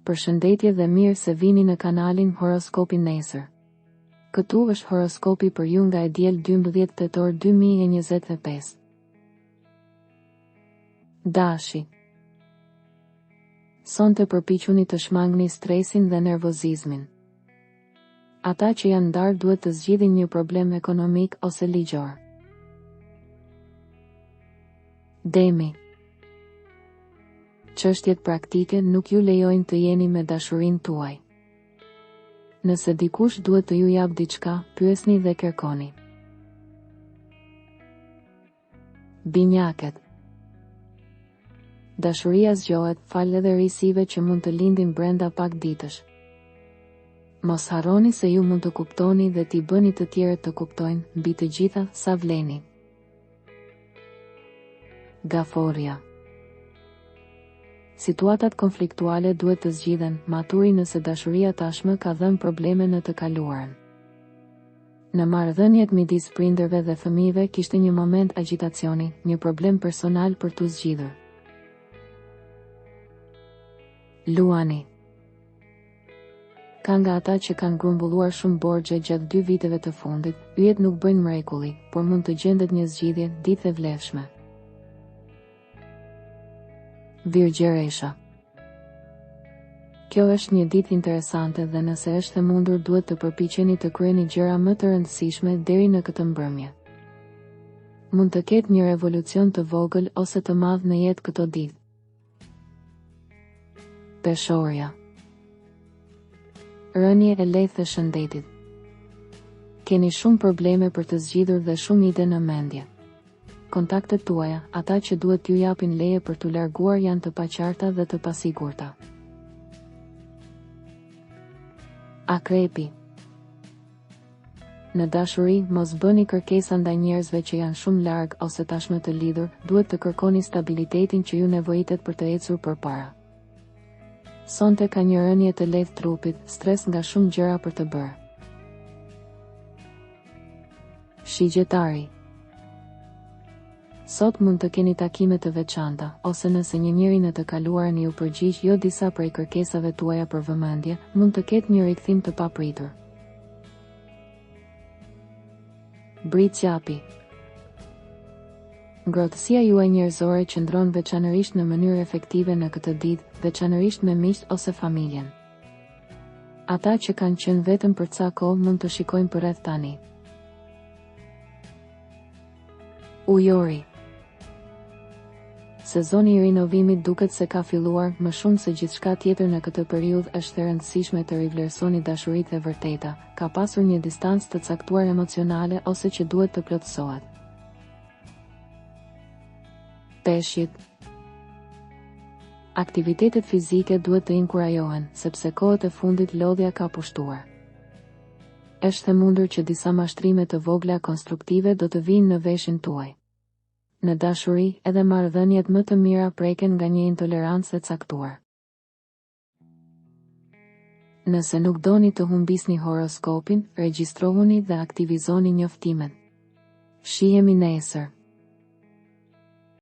Përshëndetje dhe mirë se vini në kanalin Horoskopi Nesër. Këtu është horoskopi për ju nga e diel 12 tetor 2025. Dashi. Sonte përpiquni të shmangni stresin dhe nervozizmin. Ata që janë ndarë duhet të zgjidhin një problem ekonomik ose ligjor. Demi. Çështjet praktike nuk ju lejojnë të jeni me dashurinë tuaj. Nëse dikush duhet të ju jap diçka, pyesni dhe kërkoni. Binjakët. Dashuria zgjohet, fal edhe risive që mund të lindin brenda pak ditësh. Mos harroni se ju mund të kuptoni dhe t'i bëni të tjerët të kuptojnë, mbi të gjitha sa vleni. Gaforia. Situatat konfliktuale duhet të zgjidhen, maturi nëse dashuria tashmë ka dhënë probleme në të kaluarën. Në marrëdhëniet midis prindërve dhe fëmijëve kishte një moment agjitacioni, një problem personal për t'u zgjidhur. Luani. Ka nga ata që kanë grumbulluar shumë borxhe gjatë 2 viteve të fundit, yjet nuk bëjnë mrekulli, por mund të gjendet një zgjidhje ditë e vlefshme. Virgjeresha. Kjo është një ditë interesante dhe nëse është e mundur duhet të përpiqeni të kryeni gjëra më të rëndësishme deri në këtë mbrëmje. Mund të ketë një revolucion të vogël ose të madh në jetë këto ditë. Peshorja. Rënje e lehtë e shëndetit. Keni shumë probleme për të zgjidhur dhe shumë ide në mendje. Kontaktet tuaja, ata që duhet t'ju japin leje për t'u larguar janë të paqarta dhe të pasigurta. Akrepi. Në dashuri, mos bëni kërkesa ndaj njerëzve që janë shumë larg ose tashmë të lidhur, duhet të kërkoni stabilitetin që ju nevojitet për të ecur përpara. Sonte ka një rënje të lehtë trupit, stres nga shumë gjëra për të bërë. Shigjetari. Sot mund të keni takime të veçanta, ose nëse një njeri në të kaluarën ju përgjigj jo disa prej kërkesave tuaja për vëmendje, mund të ketë një rikthim të papritur. Britsjapi. Ngrohtësia juaj njerëzore qëndron veçanërisht në mënyrë efektive në këtë ditë, veçanërisht me miqt ose familjen. Ata që kanë qenë vetëm për ca kohë mund të shikojnë përreth tani. Ujori. Sezoni i rinovimit duket se ka filluar, më shumë se gjithçka tjetër në këtë periudhë është e rëndësishme të rivlerësoni dashuritë e vërteta, ka pasur një distancë të caktuar emocionale ose që duhet të plotësohet. Peshqit. Aktivitetet fizike duhet të inkurajohen, sepse kohët e fundit lodhja ka pushtuar. Është e mundur që disa mashtrime të vogla konstruktive do të vinë në veshin tuaj. Në dashuri, edhe marrëdhëniet më të mira preken nga një intolerancë e caktuar. Nëse nuk doni të humbisni horoskopin, regjistrohuni dhe aktivizoni njoftimet. Shihemi nesër.